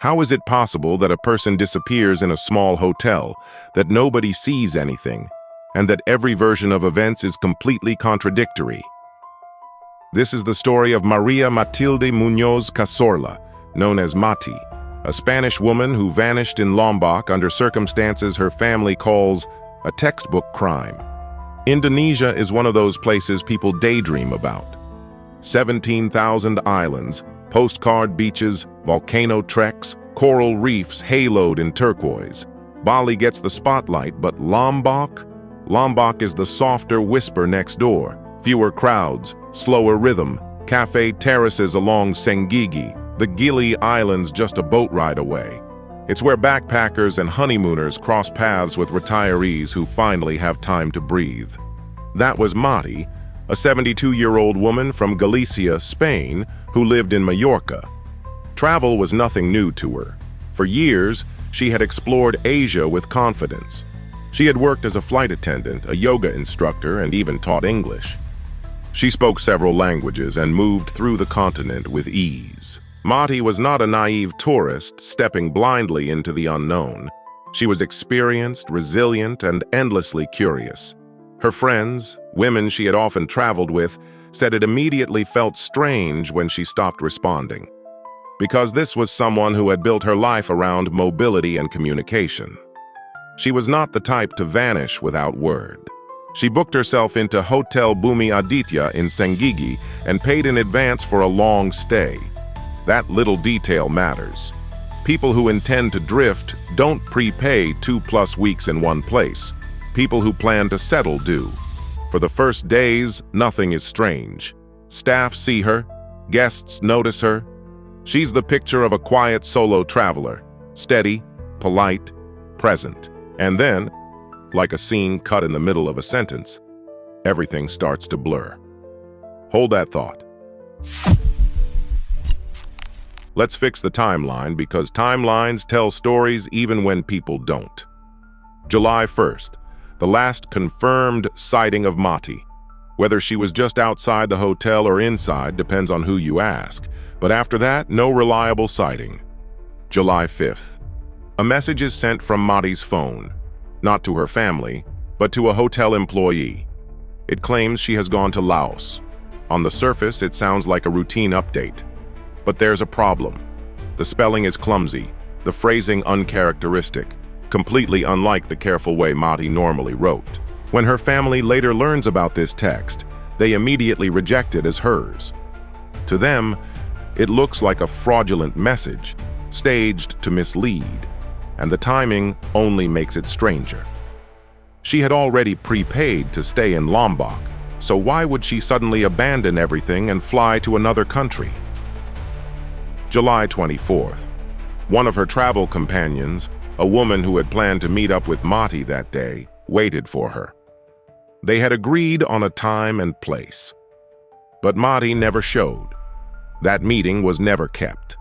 How is it possible that a person disappears in a small hotel, that nobody sees anything, and that every version of events is completely contradictory? This is the story of María Matilde Muñoz Cazorla, known as Mati, a Spanish woman who vanished in Lombok under circumstances her family calls a textbook crime. Indonesia is one of those places people daydream about. 17,000 islands, postcard beaches, volcano treks, coral reefs haloed in turquoise. Bali gets the spotlight, but Lombok? Lombok is the softer whisper next door. Fewer crowds, slower rhythm, cafe terraces along Senggigi, the Gili Islands just a boat ride away. It's where backpackers and honeymooners cross paths with retirees who finally have time to breathe. That was Mati, a 72-year-old woman from Galicia, Spain, who lived in Mallorca. Travel was nothing new to her. For years, she had explored Asia with confidence. She had worked as a flight attendant, a yoga instructor, and even taught English. She spoke several languages and moved through the continent with ease. Mati was not a naive tourist stepping blindly into the unknown. She was experienced, resilient, and endlessly curious. Her friends, women she had often traveled with, said it immediately felt strange when she stopped responding, because this was someone who had built her life around mobility and communication. She was not the type to vanish without word. She booked herself into Hotel Bumi Aditya in Senggigi and paid in advance for a long stay. That little detail matters. People who intend to drift don't prepay 2+ weeks in one place. People who plan to settle do. For the first days, nothing is strange. Staff see her, guests notice her. She's the picture of a quiet solo traveler, steady, polite, present. And then, like a scene cut in the middle of a sentence, everything starts to blur. Hold that thought. Let's fix the timeline, because timelines tell stories even when people don't. July 1st, the last confirmed sighting of Mati. Whether she was just outside the hotel or inside depends on who you ask, but after that, no reliable sighting. July 5th. A message is sent from Mati's phone, not to her family, but to a hotel employee. It claims she has gone to Laos. On the surface, it sounds like a routine update. But there's a problem. The spelling is clumsy, the phrasing uncharacteristic, completely unlike the careful way Mati normally wrote. When her family later learns about this text, they immediately reject it as hers. To them, it looks like a fraudulent message, staged to mislead, and the timing only makes it stranger. She had already prepaid to stay in Lombok, so why would she suddenly abandon everything and fly to another country? July 24th. One of her travel companions, a woman who had planned to meet up with Mati that day, waited for her. They had agreed on a time and place. But Mati never showed. That meeting was never kept.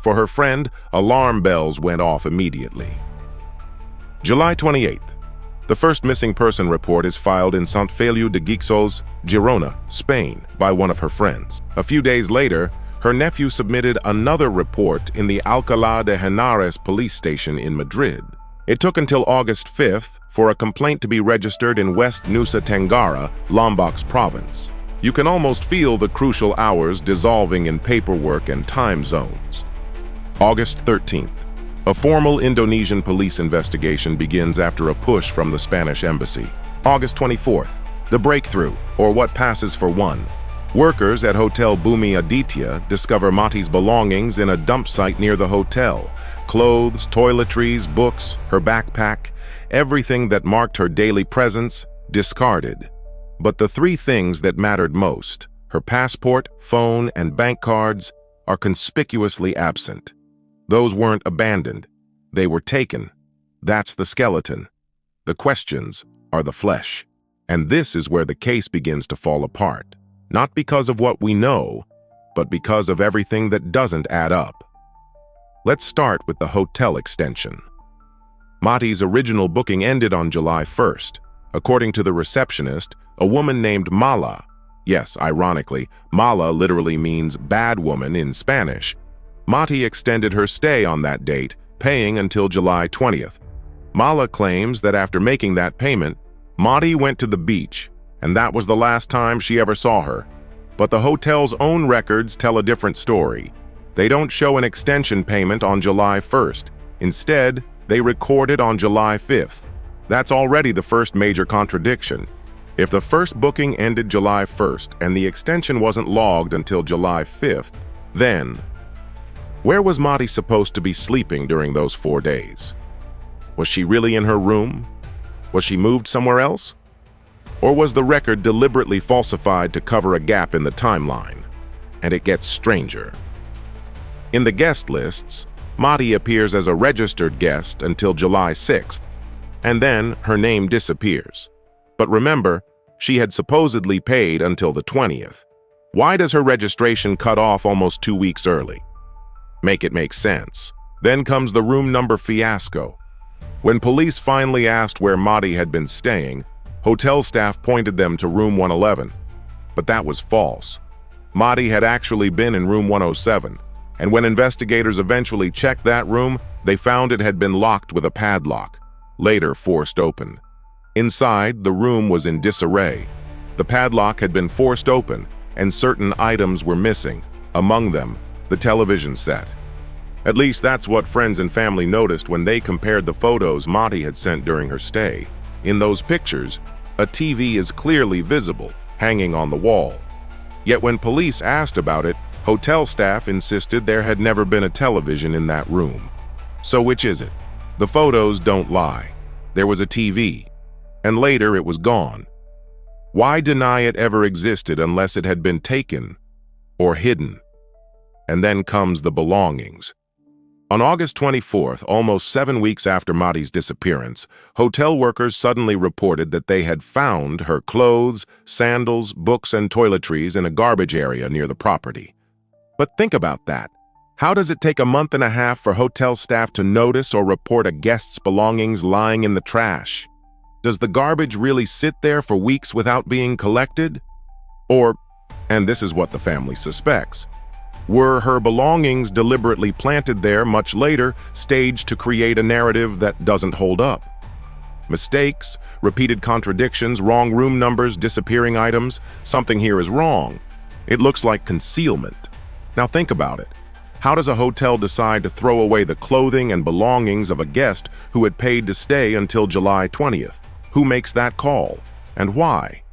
For her friend, alarm bells went off immediately. July 28th. The first missing person report is filed in Sant Feliu de Guíxols, Girona, Spain, by one of her friends. A few days later, her nephew submitted another report in the Alcalá de Henares police station in Madrid. It took until August 5th for a complaint to be registered in West Nusa Tenggara, Lombok's province. You can almost feel the crucial hours dissolving in paperwork and time zones. August 13th. A formal Indonesian police investigation begins after a push from the Spanish embassy. August 24th. The breakthrough, or what passes for one. Workers at Hotel Bumi Aditya discover Mati's belongings in a dump site near the hotel. Clothes, toiletries, books, her backpack, everything that marked her daily presence, discarded. But the three things that mattered most, her passport, phone, and bank cards, are conspicuously absent. Those weren't abandoned. They were taken. That's the skeleton. The questions are the flesh. And this is where the case begins to fall apart. Not because of what we know, but because of everything that doesn't add up. Let's start with the hotel extension. Mati's original booking ended on July 1st. According to the receptionist, a woman named Mala, yes, ironically, Mala literally means bad woman in Spanish, Mati extended her stay on that date, paying until July 20th. Mala claims that after making that payment, Mati went to the beach, and that was the last time she ever saw her. But the hotel's own records tell a different story. They don't show an extension payment on July 1st. Instead, they record it on July 5th. That's already the first major contradiction. If the first booking ended July 1st and the extension wasn't logged until July 5th, then where was Mati supposed to be sleeping during those 4 days? Was she really in her room? Was she moved somewhere else? Or was the record deliberately falsified to cover a gap in the timeline? And it gets stranger. In the guest lists, Mati appears as a registered guest until July 6th, and then her name disappears. But remember, she had supposedly paid until the 20th. Why does her registration cut off almost 2 weeks early? Make it make sense. Then comes the room number fiasco. When police finally asked where Mati had been staying, hotel staff pointed them to room 111. But that was false. Mati had actually been in room 107, and when investigators eventually checked that room, they found it had been locked with a padlock, later forced open. Inside, the room was in disarray. The padlock had been forced open, and certain items were missing, among them, the television set. At least that's what friends and family noticed when they compared the photos Mati had sent during her stay. In those pictures, a TV is clearly visible, hanging on the wall. Yet when police asked about it, hotel staff insisted there had never been a television in that room. So which is it? The photos don't lie. There was a TV, and later it was gone. Why deny it ever existed unless it had been taken or hidden? And then comes the belongings. On August 24th, almost 7 weeks after Mati's disappearance, hotel workers suddenly reported that they had found her clothes, sandals, books, and toiletries in a garbage area near the property. But think about that. How does it take a month and a half for hotel staff to notice or report a guest's belongings lying in the trash? Does the garbage really sit there for weeks without being collected? Or, and this is what the family suspects, were her belongings deliberately planted there much later, staged to create a narrative that doesn't hold up? Mistakes, repeated contradictions, wrong room numbers, disappearing items. Something here is wrong. It looks like concealment. Now think about it. How does a hotel decide to throw away the clothing and belongings of a guest who had paid to stay until July 20th? Who makes that call? And why?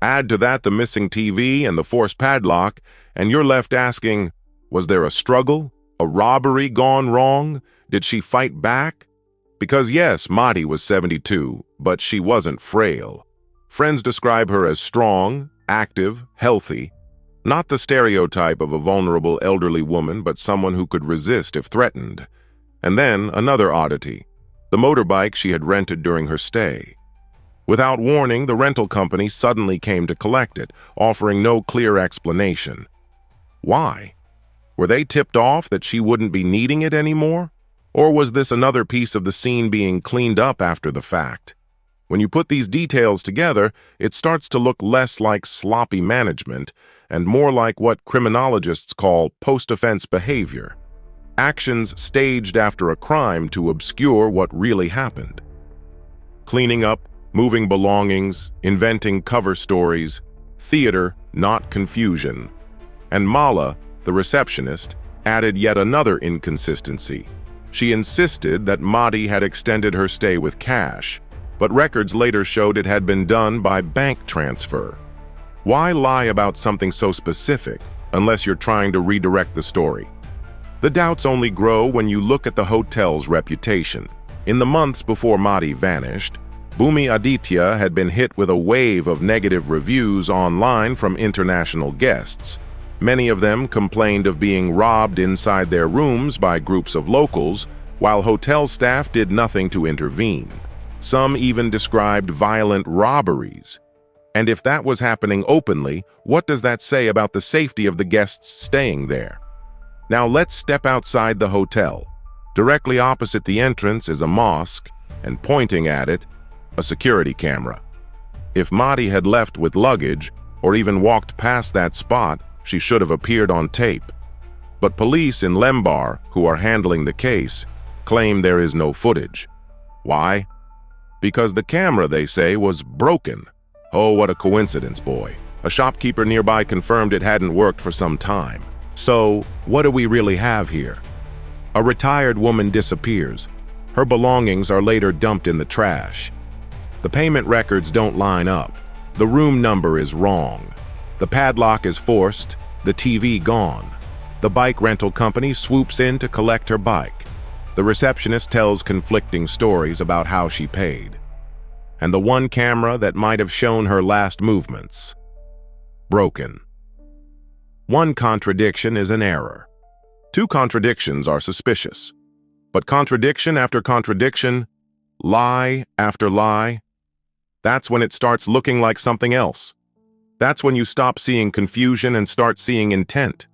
Add to that the missing TV and the forced padlock, and you're left asking, was there a struggle? A robbery gone wrong? Did she fight back? Because yes, Mati was 72, but she wasn't frail. Friends describe her as strong, active, healthy. Not the stereotype of a vulnerable elderly woman, but someone who could resist if threatened. And then another oddity, the motorbike she had rented during her stay. Without warning, the rental company suddenly came to collect it, offering no clear explanation. Why? Were they tipped off that she wouldn't be needing it anymore? Or was this another piece of the scene being cleaned up after the fact? When you put these details together, it starts to look less like sloppy management and more like what criminologists call post-offense behavior. Actions staged after a crime to obscure what really happened. Cleaning up, moving belongings, inventing cover stories, theater, not confusion. And Mala, the receptionist, added yet another inconsistency. She insisted that Mati had extended her stay with cash, but records later showed it had been done by bank transfer. Why lie about something so specific unless you're trying to redirect the story? The doubts only grow when you look at the hotel's reputation. In the months before Mati vanished, Bhumi Aditya had been hit with a wave of negative reviews online from international guests. Many of them complained of being robbed inside their rooms by groups of locals, while hotel staff did nothing to intervene. Some even described violent robberies. And if that was happening openly, what does that say about the safety of the guests staying there? Now let's step outside the hotel. Directly opposite the entrance is a mosque, and pointing at it, a security camera. If Mati had left with luggage, or even walked past that spot, she should have appeared on tape. But police in Lembar, who are handling the case, claim there is no footage. Why? Because the camera, they say, was broken. Oh, what a coincidence, boy. A shopkeeper nearby confirmed it hadn't worked for some time. So, what do we really have here? A retired woman disappears. Her belongings are later dumped in the trash. The payment records don't line up. The room number is wrong. The padlock is forced, the TV gone. The bike rental company swoops in to collect her bike. The receptionist tells conflicting stories about how she paid. And the one camera that might have shown her last movements, broken. One contradiction is an error. Two contradictions are suspicious. But contradiction after contradiction, lie after lie, that's when it starts looking like something else. That's when you stop seeing confusion and start seeing intent.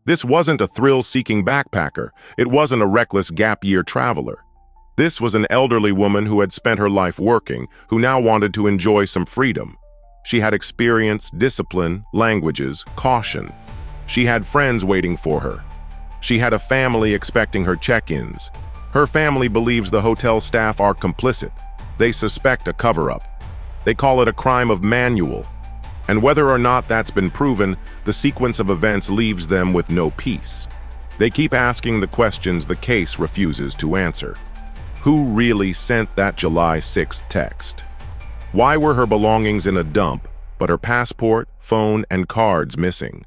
This wasn't a thrill-seeking backpacker. It wasn't a reckless gap-year traveler. This was an elderly woman who had spent her life working, who now wanted to enjoy some freedom. She had experience, discipline, languages, caution. She had friends waiting for her. She had a family expecting her check-ins. Her family believes the hotel staff are complicit. They suspect a cover-up. They call it a crime of manual. And whether or not that's been proven, the sequence of events leaves them with no peace. They keep asking the questions the case refuses to answer. Who really sent that July 6th text? Why were her belongings in a dump, but her passport, phone, and cards missing?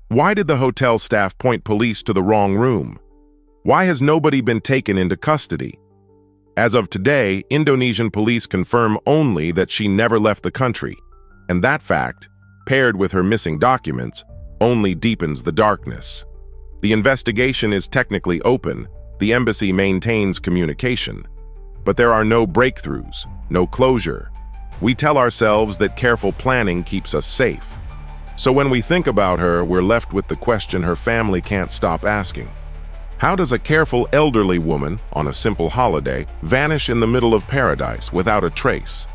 Why did the hotel staff point police to the wrong room? Why has nobody been taken into custody? As of today, Indonesian police confirm only that she never left the country. And that fact, paired with her missing documents, only deepens the darkness. The investigation is technically open. The embassy maintains communication. But there are no breakthroughs, no closure. We tell ourselves that careful planning keeps us safe. So when we think about her, we're left with the question her family can't stop asking. How does a careful elderly woman, on a simple holiday, vanish in the middle of paradise without a trace?